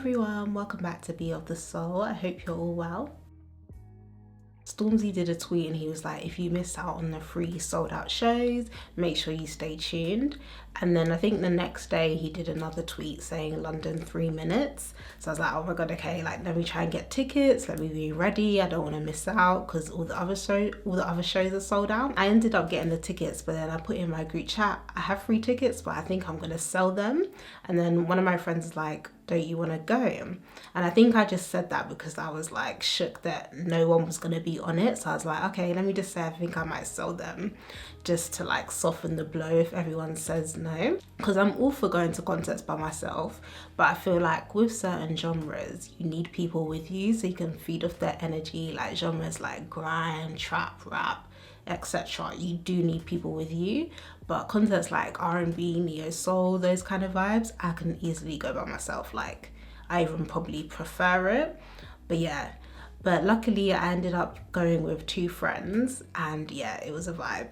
everyone, welcome back to Be of the Soul. I hope you're all well. Stormzy did a tweet and he was like, if you missed out on the free sold out shows, make sure you stay tuned. And then I think the next day he did another tweet saying London 3 minutes. So I was like, oh my god, okay, like let me try and get tickets, let me be ready, I don't want to miss out because all the other shows are sold out. I ended up getting the tickets, but then I put in my group chat, I have free tickets but I think I'm gonna sell them. And then one of my friends was like, don't you want to go? And I think I just said that because I was like shook that no one was going to be on it. So I was like, okay, let me just say I think I might sell them just to like soften the blow if everyone says no, because I'm all for going to concerts by myself, but I feel like with certain genres you need people with you so you can feed off their energy. Like genres like grime, trap, rap, etc., you do need people with you. But concerts like R&B, neo soul, those kind of vibes, I can easily go by myself. Like I even probably prefer it. But yeah, but luckily I ended up going with 2 friends and yeah, it was a vibe.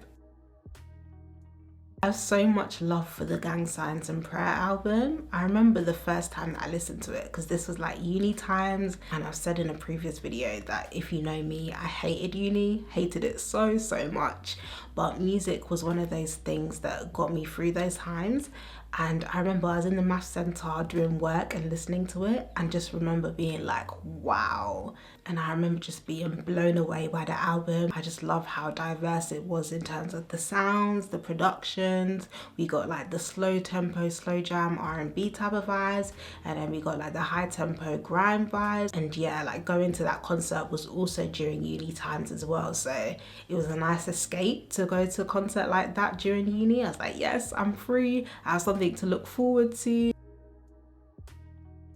I have so much love for the Gang Signs and Prayer album. I remember the first time that I listened to it because this was like uni times, and I've said in a previous video that if you know me, I hated uni, hated it so much, but music was one of those things that got me through those times. And I remember I was in the maths centre doing work and listening to it and just remember being like, wow. And I remember just being blown away by the album. I just love how diverse it was in terms of the sounds, the productions. We got like the slow tempo, slow jam, R&B type of vibes. And then we got like the high tempo grime vibes. And yeah, like going to that concert was also during uni times as well. So it was a nice escape to go to a concert like that during uni. I was like, yes, I'm free. I have something to look forward to.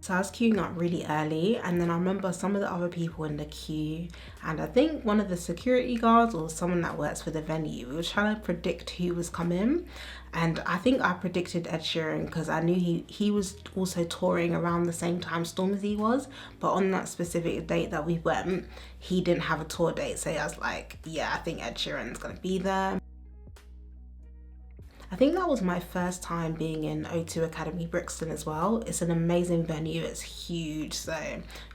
So I was queuing up really early, and then I remember some of the other people in the queue, and I think one of the security guards or someone that works for the venue, we were trying to predict who was coming, and I think I predicted Ed Sheeran because I knew he was also touring around the same time Stormzy was, but on that specific date that we went, he didn't have a tour date, so I was like, yeah, I think Ed Sheeran's gonna be there. I think that was my first time being in O2 Academy Brixton as well. It's an amazing venue, it's huge, so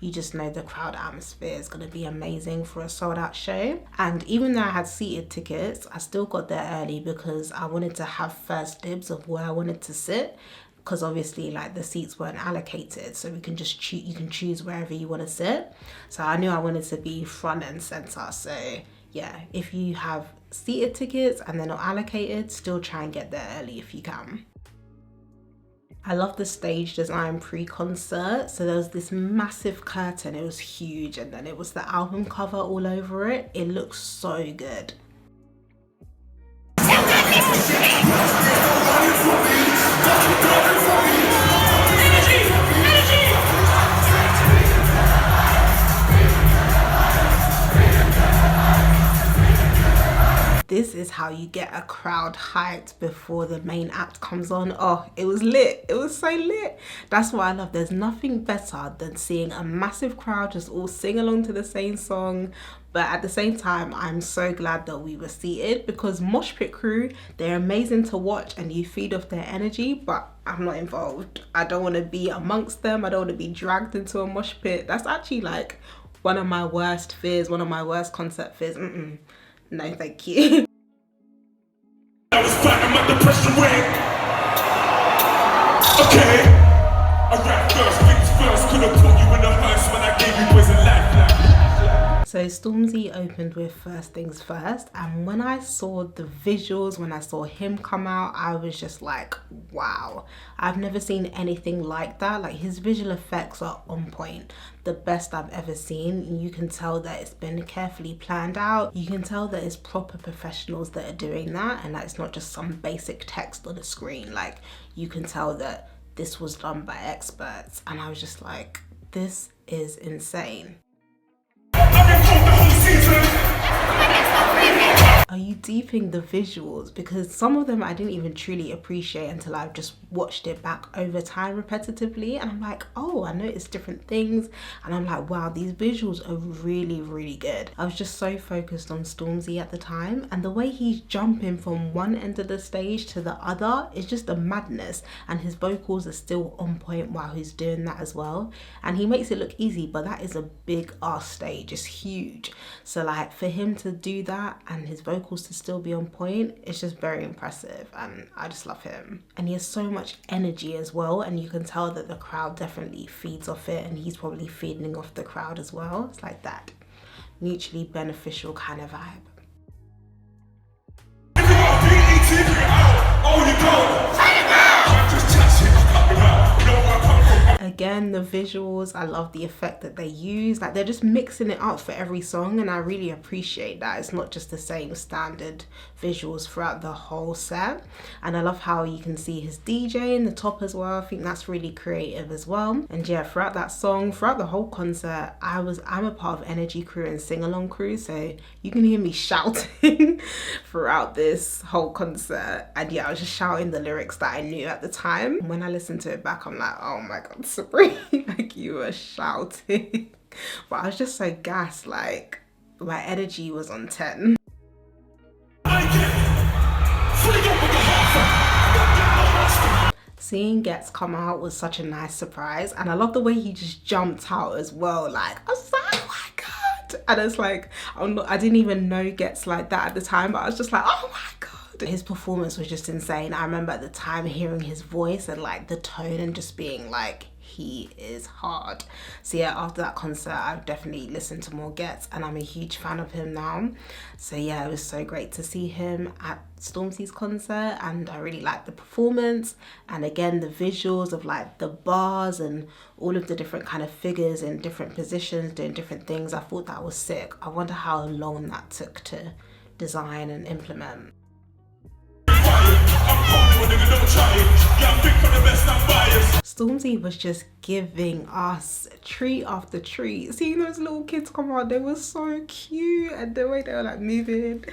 you just know the crowd atmosphere is going to be amazing for a sold out show. And even though I had seated tickets, I still got there early because I wanted to have first dibs of where I wanted to sit, because obviously like the seats weren't allocated, so we can just choose, you can choose wherever you want to sit. So I knew I wanted to be front and center, so yeah, if you have seated tickets and they're not allocated, still try and get there early if you can. I love the stage design pre-concert. So there was this massive curtain, it was huge, and then it was the album cover all over it. It looks so good. This is how you get a crowd hyped before the main act comes on. Oh, it was lit. It was so lit. That's what I love. There's nothing better than seeing a massive crowd just all sing along to the same song. But at the same time, I'm so glad that we were seated because mosh pit crew, they're amazing to watch and you feed off their energy, but I'm not involved. I don't want to be amongst them. I don't want to be dragged into a mosh pit. That's actually like one of my worst fears, one of my worst concert fears. No, thank you. I was fighting my depression ring. Okay. I rap first, things first. Could have put you in a hearse when I gave you poison life. So Stormzy opened with First Things First, and when I saw the visuals, when I saw him come out, I was just like, wow, I've never seen anything like that. Like his visual effects are on point, the best I've ever seen. You can tell that it's been carefully planned out. You can tell that it's proper professionals that are doing that and that it's not just some basic text on the screen. Like you can tell that this was done by experts, and I was just like, this is are you deeping the visuals? Because some of them I didn't even truly appreciate until I've just watched it back over time repetitively, and I'm like, oh, I noticed different things, and I'm like, wow, these visuals are really, really good. I was just so focused on Stormzy at the time, and the way he's jumping from one end of the stage to the other is just a madness, and his vocals are still on point while he's doing that as well. And he makes it look easy, but that is a big ass stage, it's huge. So like for him to do that and his vocals to still be on point, it's just very impressive, and I just love him. And he has so much energy as well, and you can tell that the crowd definitely feeds off it, and he's probably feeding off the crowd as well. It's like that mutually beneficial kind of vibe. Again, the visuals, I love the effect that they use. Like they're just mixing it up for every song, and I really appreciate that. It's not just the same standard visuals throughout the whole set. And I love how you can see his DJ in the top as well. I think that's really creative as well. And yeah, throughout that song, throughout the whole concert, I'm a part of Energy Crew and Sing Along Crew, so you can hear me shouting throughout this whole concert. And yeah, I was just shouting the lyrics that I knew at the time. When I listen to it back, I'm like, oh my god, Sabrina, like you were shouting. But I was just so gassed, like my energy was on 10. Seeing Ghetts come out was such a nice surprise, and I love the way he just jumped out as well. Like I was like, oh my god. And it's like, I didn't even know Ghetts like that at the time, but I was just like, oh my god. His performance was just insane. I remember at the time hearing his voice and like the tone and just being like, he is hard. So yeah, after that concert, I've definitely listened to more Ghetts, and I'm a huge fan of him now. So yeah, it was so great to see him at Stormzy's concert, and I really liked the performance, and again the visuals of like the bars and all of the different kind of figures in different positions doing different things. I thought that was sick. I wonder how long that took to design and implement. Stormzy was just giving us treat after treat. Seeing those little kids come out, they were so cute, and the way they were like moving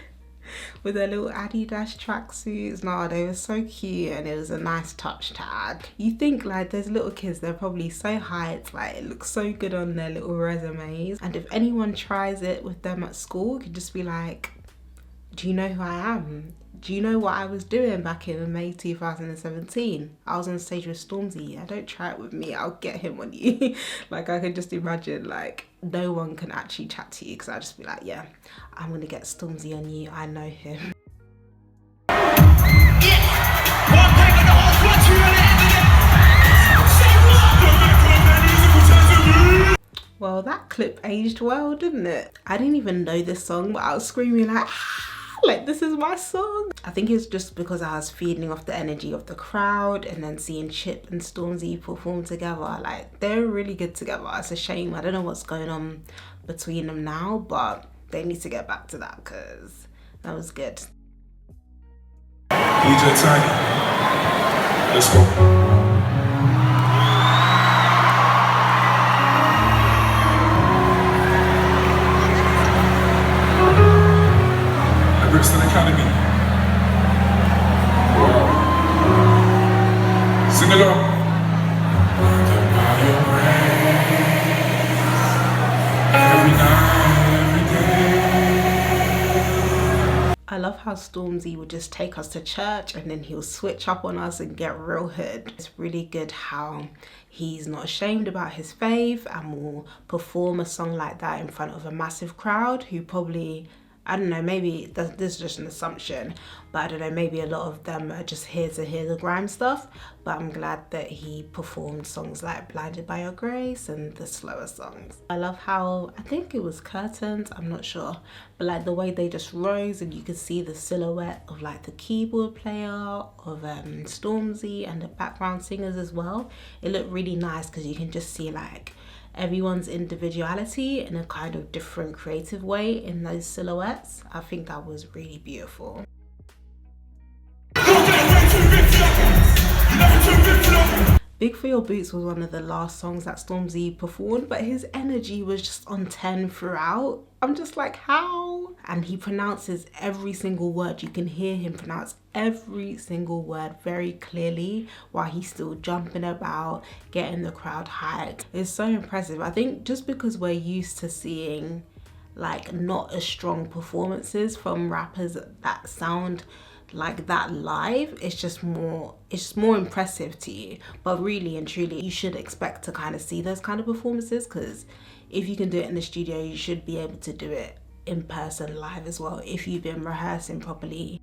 with their little Adidas tracksuits. No, they were so cute, and it was a nice touch to add. You think like those little kids, they're probably so hyped, like it looks so good on their little resumes, and if anyone tries it with them at school, it could just be like, do you know who I am? Do you know what I was doing back in May 2017? I was on stage with Stormzy. Yeah, don't try it with me, I'll get him on you. Like I can just imagine like no one can actually chat to you, because I'll just be like, yeah, I'm gonna get Stormzy on you, I know him. Well, that clip aged well, didn't it? I didn't even know this song, but I was screaming like this is my song. I think it's just because I was feeding off the energy of the crowd, and then seeing Chip and Stormzy perform together, like they're really good together. It's a shame, I don't know what's going on between them now, but they need to get back to that, because that was good. DJ Tiny, let's go. Brixton Academy. Wow. Sing along. Every night, every day. I love how Stormzy would just take us to church, and then he'll switch up on us and get real hood. It's really good how he's not ashamed about his faith and will perform a song like that in front of a massive crowd who probably, I don't know, maybe this is just an assumption, but I don't know, maybe a lot of them are just here to hear the grime stuff. But I'm glad that he performed songs like Blinded by Your Grace and the slower songs. I love how, I think it was curtains, I'm not sure, but like the way they just rose and you could see the silhouette of like the keyboard player, of Stormzy, and the background singers as well. It looked really nice because you can just see like everyone's individuality in a kind of different creative way in those silhouettes. I think that was really beautiful. Big for Your Boots was one of the last songs that Stormzy performed, but his energy was just on 10 throughout. I'm just like, how and he pronounces every single word. You can hear him pronounce every single word very clearly while he's still jumping about, getting the crowd hyped. It's so impressive. I think just because we're used to seeing like not as strong performances from rappers that sound like that live, it's just more impressive to you. But really and truly, you should expect to kind of see those kind of performances, because if you can do it in the studio, you should be able to do it in person live as well if you've been rehearsing properly.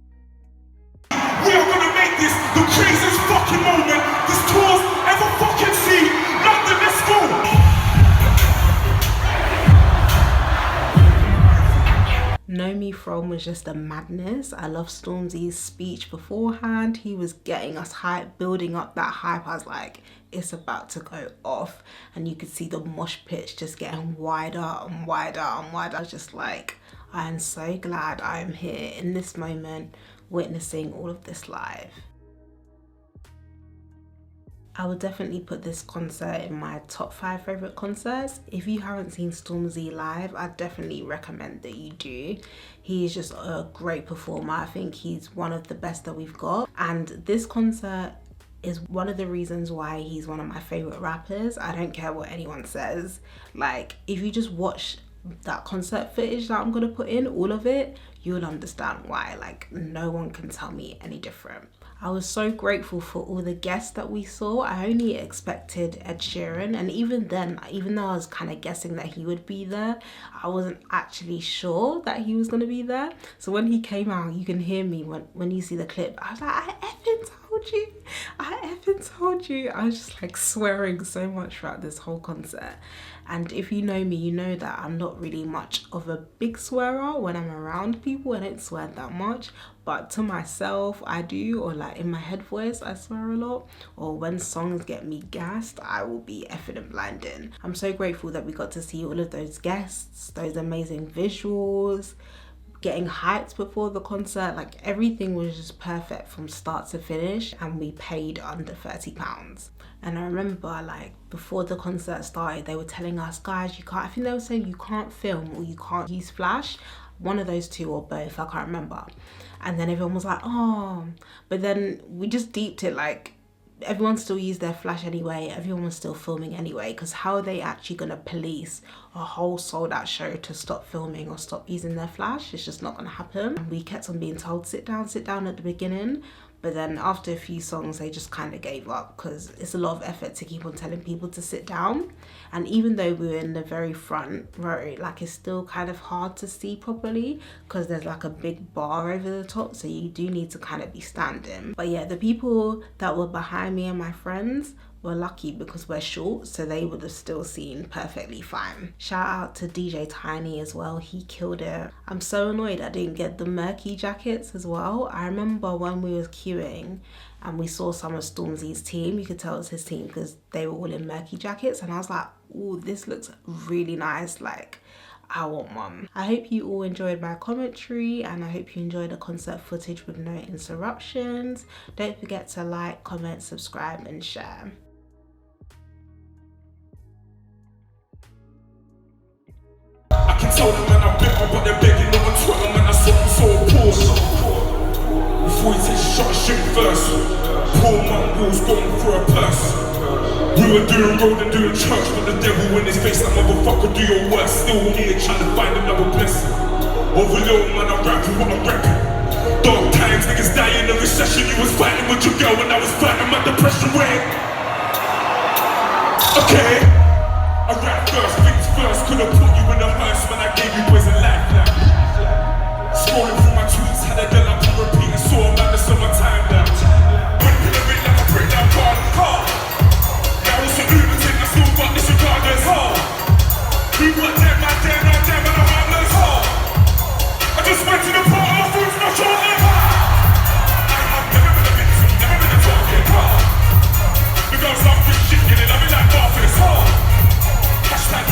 We are gonna make this the craziest fucking moment this tour's ever fucking seen. London, let's go! Know Me From was just a madness. I love Stormzy's speech beforehand. He was getting us hyped, building up that hype. I was like, it's about to go off. And you could see the mosh pitch just getting wider and wider and wider. I was just like, I am so glad I am here in this moment, witnessing all of this live. I would definitely put this concert in my top 5 favourite concerts. If you haven't seen Stormzy live, I definitely recommend that you do. He is just a great performer. I think he's one of the best that we've got. And this concert is one of the reasons why he's one of my favourite rappers. I don't care what anyone says. Like, if you just watch that concert footage that I'm gonna put in, all of it, you'll understand why. Like, no one can tell me any different. I was so grateful for all the guests that we saw. I only expected Ed Sheeran, and even then, even though I was kind of guessing that he would be there, I wasn't actually sure that he was going to be there. So when he came out, you can hear me when you see the clip, I was like, I effing told you. I effing told you. I was just like swearing so much throughout this whole concert. And if you know me, you know that I'm not really much of a big swearer. When I'm around people, I don't swear that much. But to myself, I do. Or like in my head voice, I swear a lot. Or when songs get me gassed, I will be effing and blinding. I'm so grateful that we got to see all of those guests, those amazing visuals, getting hyped before the concert. Like, everything was just perfect from start to finish, and we paid under £30. And I remember, like, before the concert started, they were telling us, guys, you can't, I think they were saying you can't film or you can't use flash, one of those two or both, I can't remember. And then everyone was like, oh, but then we just deeped it, like, everyone still used their flash anyway, everyone was still filming anyway, because how are they actually going to police a whole sold out show to stop filming or stop using their flash? It's just not going to happen. And we kept on being told, sit down at the beginning. But then after a few songs, they just kind of gave up, because it's a lot of effort to keep on telling people to sit down. And even though we were in the very front row, like, it's still kind of hard to see properly because there's like a big bar over the top. So you do need to kind of be standing. But yeah, the people that were behind me and my friends were lucky because we're short, so they would have still seen perfectly fine. Shout out to DJ Tiny as well, he killed it. I'm so annoyed I didn't get the murky jackets as well. I remember when we was queuing and we saw some of Stormzy's team, you could tell it was his team because they were all in murky jackets, and I was like, oh, this looks really nice, like, I want one. I hope you all enjoyed my commentary, and I hope you enjoyed the concert footage with no interruptions. Don't forget to like, comment, subscribe and share. I can tell them man I'm bitter, but they're begging on Twitter, man, that's something so poor. Before you take a shot, shoot first. Poor mongrels going for a purse. We were doing road and doing church, but the devil in his face, that motherfucker do your worst. Still here trying to find another blessing. Overload, man, I'm rapping what I'm rapping. Dark times, niggas die in the recession. You was fighting with your girl and I was fighting my depression way. Okay, I rap first, things first. Could've put you in the hearse when I gave you boys a lifeline. Scrolling through my tweets, had a girl up on repeat and saw a man the summertime now. Ripping a bit like a breakdown car. Now it's a lunatic, I still got this regardless. We got them, man, and I'm harmless. I just went to the bar, my food's not shortly. I've never been a victim, never been a target. The girls love this shit, getting love me like Barfus. Hashtag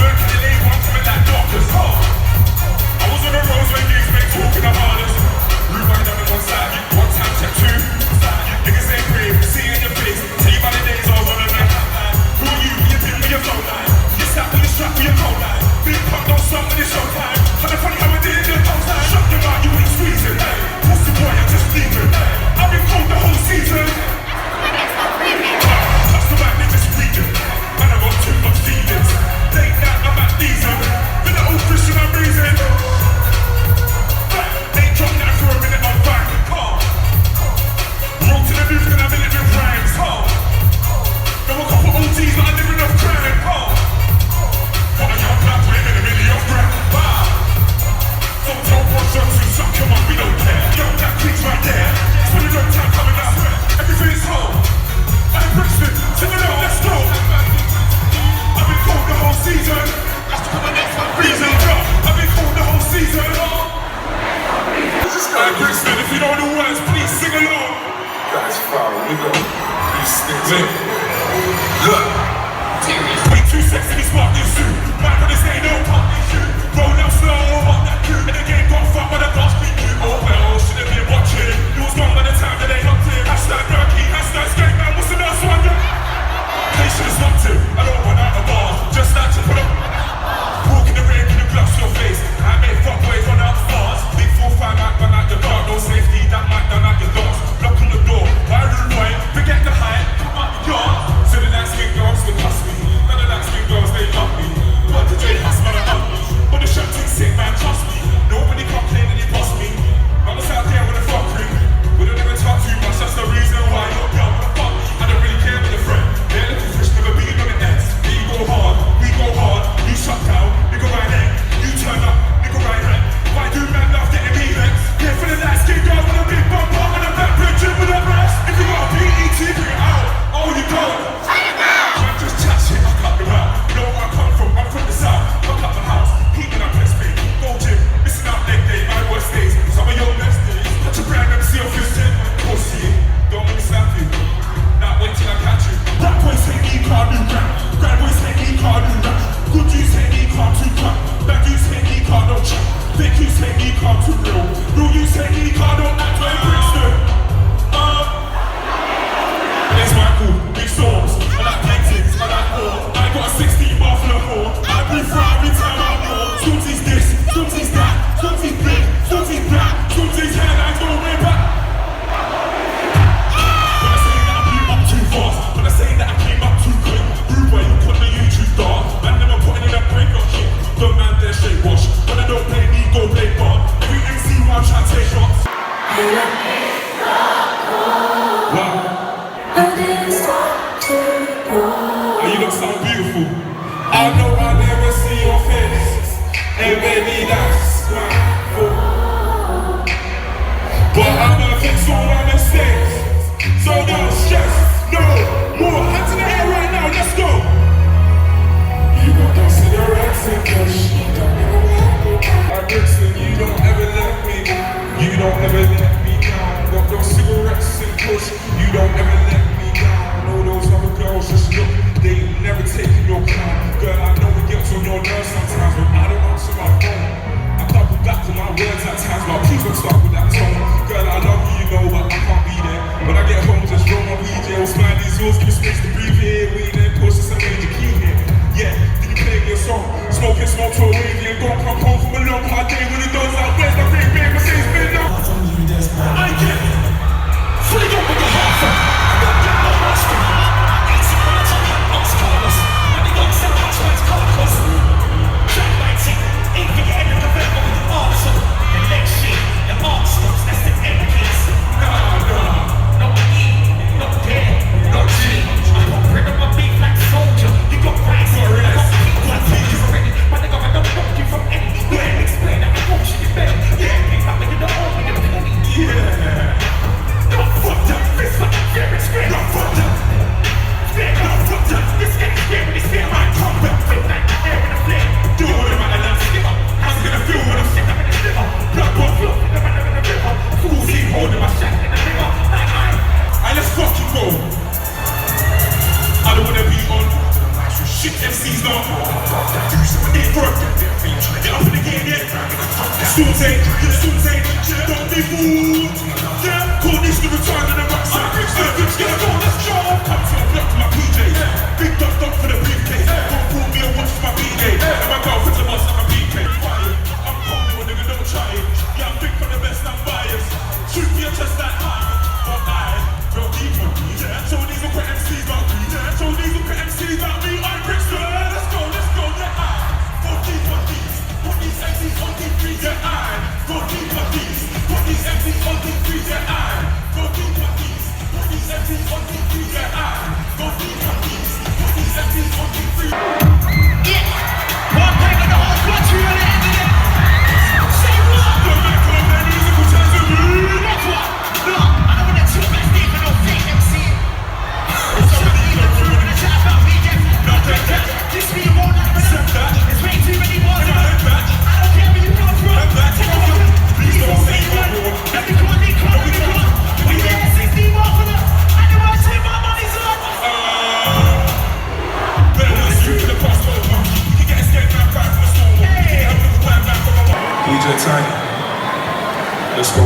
smoking smoke to a wavy and don't come home from a long hard day when it does out. Where's my big baby? Mercedes been up. I get it. Fully up with the half up. I got that no master. I ain't seen my tongue like Ox Carlos. And the young set much like Carlos. Track 19, ain't forgetting the November with the arts up. The next shit, the art stops, that's the end case. Nah. Not E, not there, not G. I got bread on my beat like soldier. You got rice, I got feet like teachers already. My nigga, I don't want you from anywhere. Explain that I want you in bed. Yeah, ain't nothing in the army, the penny. Yeah. Not fucked up, fist like a fair square. Not fucked up. Not fucked up, this guy's scared when he see my combat. Fit like the air in the flare. Do all the man and I'm skipper. How's it gonna feel when I'm sick up in the liver? Blood got flow in the man in the river. Fools keep holding my shack in the river. Let's fucking go. I don't wanna be on shit MCs now. Do some of it work. Get up in the game, yeah. Stormzy, don't be fooled. Yeah, call this the return of the Rucksack. Let's get a go, let's go. Come to the block to my PJ. Big dog for the briefcase. Don't fool me and watch my BJ. And my girlfriend's a boss like my BK. I'm calling when nigga don't try it. Yeah, I'm big for the best, I'm biased. Shoot me a chest like high. But go deeper, yeah. So these are quick MCs about me, yeah. So these are quick MCs about me. I'm Brixton. Let's go, yeah. Go deeper, these. Put these MCs on deep freeze, yeah. Go deeper, these. Put these MCs on deep freeze, yeah. Go deeper, these. Put these MCs on deep freeze, yeah. Go deeper, these. Put these MCs on deep freeze. Yeah. One thing on the whole country on the end of it. Say what? Don't make all that musical terms of me. That's what? No, I don't want that too much deep and no fake MC. It's so many people who want to chat about me, yeah. Not that. This me won't like me. It's way too many words. I don't care what you know from. Please don't say one. Let me go, we there 60 more for them. I know I take my money's on. Better than you to the past over. You can get a SkengMen back from the store. Hey, I'm looking back from my DJ Tiny. Let's go.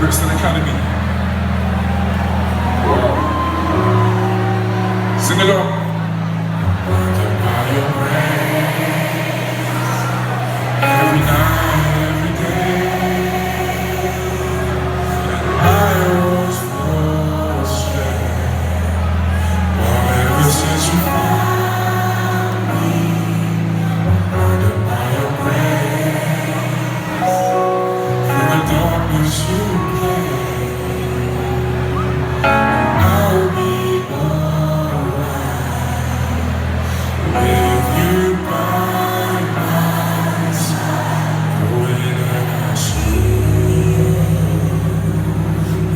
O2 Academy. Wow. Sing along. Every night, every day, I was frustrated. But ever since you found me, under by your grace, through the darkness you I'll be alright with you by my side. Knowing that I see you,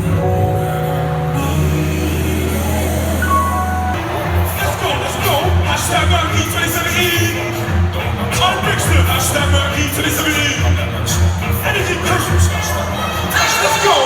knowing that I need it. Let's go. Hashtag Murky 2017. I'm Brixton. Hashtag Murky 2017. Energy Christmas. Let's go.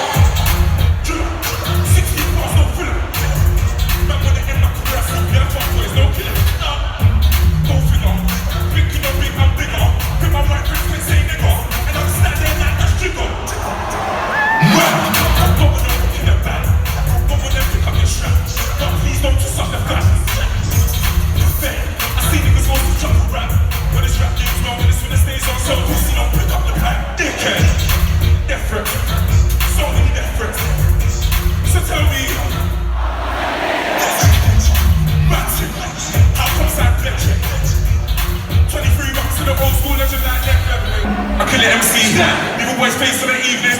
Face for the evening.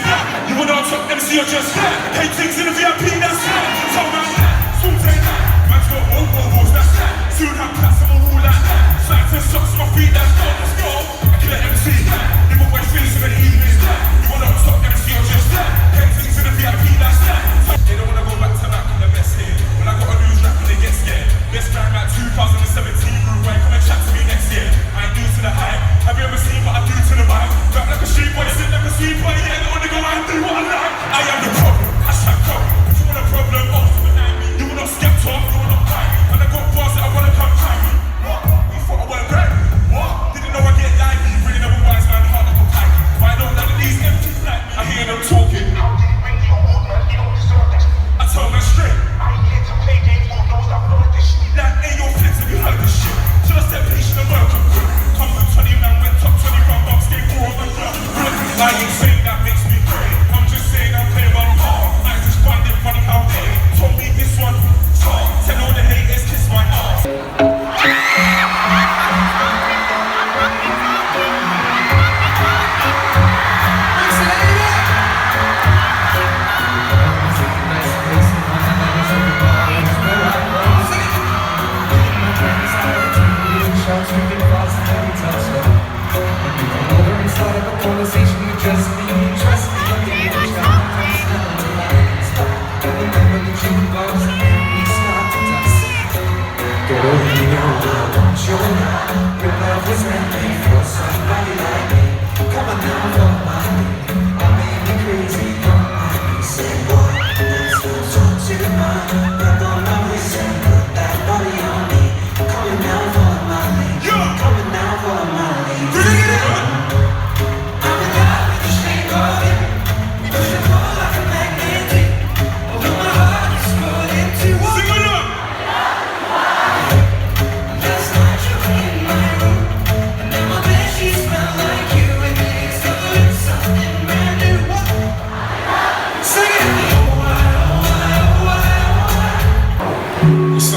You would not top MC or just take things in the VIP. That's so man. Stormzy, man's got whoa, that's soon have class on all that. Slacks and socks on my feet. That's go. Let's go. I kill an MC. You would always face for the evening. You would not top MC or just take things in the VIP. That's they don't wanna go back to back on the best here. When I got a news rap and they get scared. Best time at 2017. Rude way, come and chat to me next year. I ain't do to the hype. Have you ever seen what I do to the vibe? Rap like a street boy, sit like a sweet boy. Yeah, I wanna go out and do what I like. I am the problem. Hashtag problem. If you want a problem, you will not skip talk, you will not cry. And I got bars that I wanna come try me. What? You thought I weren't great? What? Didn't know I get lively. Really never wise man, hard to go tight. But I know none of these MCs like me. I hear them talking.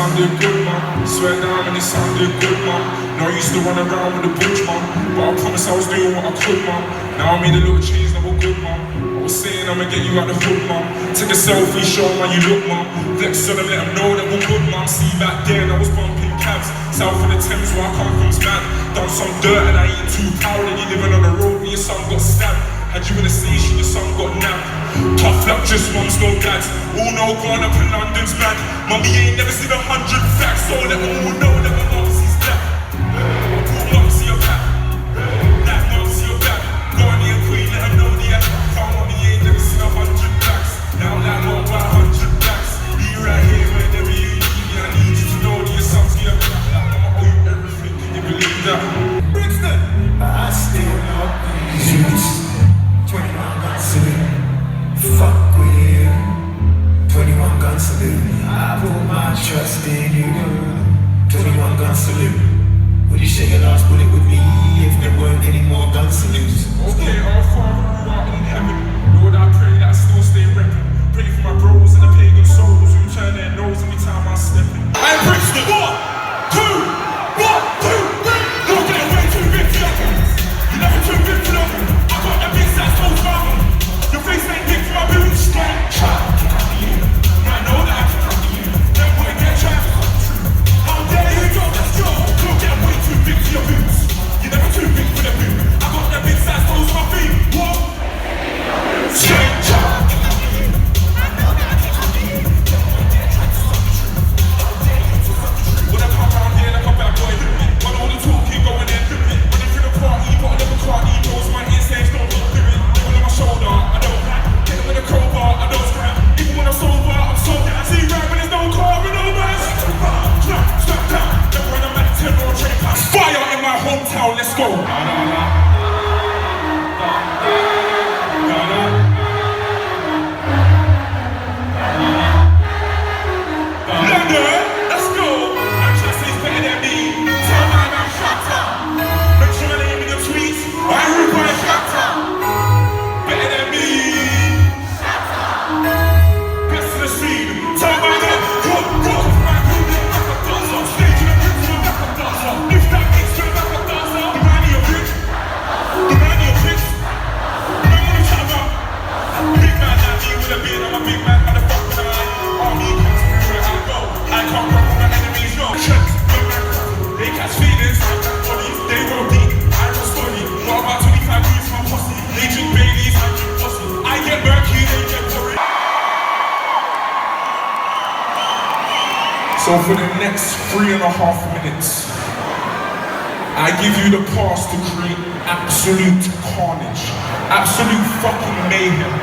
sounded good, man. Swear down and it sounded good, man. Now I used to run around with the butch, man. But I promise I was doing what I could, man. Now I made a little change, now we're good, man. I was saying I'ma get you out the hood, man. Take a selfie, show them how you look, man. Flex on them, let them know that we're good, man. See back then I was bumping cabs. South of the Thames where I come from, man. Done some dirt and I ain't too proud. And you living on the road and your son got stabbed. Had you in the station, your son got nabbed. Tough luck, just mums, no dads. All know gone up in London's mad. Mummy ain't never seen 100 facts, so let them all know that my mumsy's that. Pull mumsy your back. That mumsy your back. Go on the queen, let them know the app. Come on, mummy ain't never seen 100 facts. Now that know about 100 facts. Be right here whenever you need me. I need you to know that your son's get back. I'ma owe you everything, can you believe that? Brixton! I still love you. 21 gun salute, fuck with you. 21 gun salute, I put my trust in you. 21 gun salute, would you share your last bullet with me if there weren't any more gun salutes? Okay, our Father who art in heaven, Lord, I pray that I still stay reppin'. Pray for my bros and the pagan souls who turn their nose every time I step in. I preach the 1, 2, 1, 2, 3. Don't get way too big for them. You're never too big for them. I got that big size toes from them. Your face ain't big for my boots. I know that I can come to you. That boy get trapped. How dare you go? That's your. Don't get way too big for your boots. You're never too big for the boot. I got that big size toes on my feet. What? Straight chop. When I come around here like a bad boy, when all the talking going in, running through the party, but I never can't eat those. My instincts don't look through it. Living on my shoulder, I don't lack. Get it with a crowbar, I don't scrap. Even when I'm sober, I'm so down. I see right when there's no car and no man. Stop down. Never when I'm at 10 or a train pass. Fire in my hometown, let's go. London, let's go. Manchester's better than me. Tell my man shut up. Make sure my name in your tweets. I root by shut up. Better than me. Shut up. Best in the scene. Tell my man, go. My group is back up dancer. Stage in the bridge to the back up dancer. Lift that mix to the back up dancer. The man in your bitch. The man in your bitch. The man wanna chat about. Big man like me with a beard. I'm a big man, motherfucker. Army comes through where I go. I can't run with my enemies, no. They catch feelings, I catch bodies. They roll deep, I roll slowly. Got about 25 dudes from posse. They drink Baileys, I drink pussy. I get murky, they get worried. So for the next 3.5 minutes, I give you the pass to create absolute carnage, absolute fucking mayhem,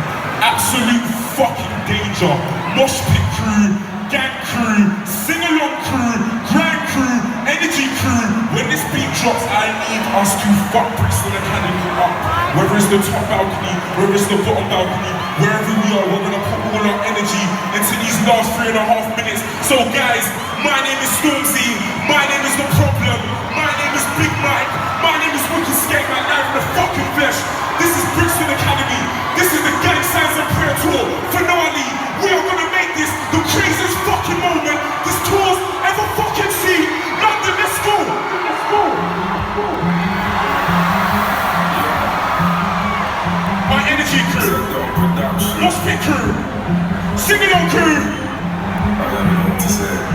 absolute fucking danger. Mosh pit crew, gang crew, sing-along crew, grand crew, energy crew. When this beat drops, I need us to fuck Brixton Academy up. Whether it's the top balcony, whether it's the bottom balcony, wherever we are, we're gonna put all our energy into these last 3.5 minutes. So guys, my name is Stormzy, my name is The Problem, my name is Big Mike, my name is WickedSkengMen, live in the fucking flesh. This is Brixton Academy, this is the Gang Signs and Prayer Tour finale. We are gonna make this the craziest fucking moment this tour's ever fucking seen. London, let's go! Let's go! My energy crew, Mosh Pit crew, sing-along crew. I don't know what to say.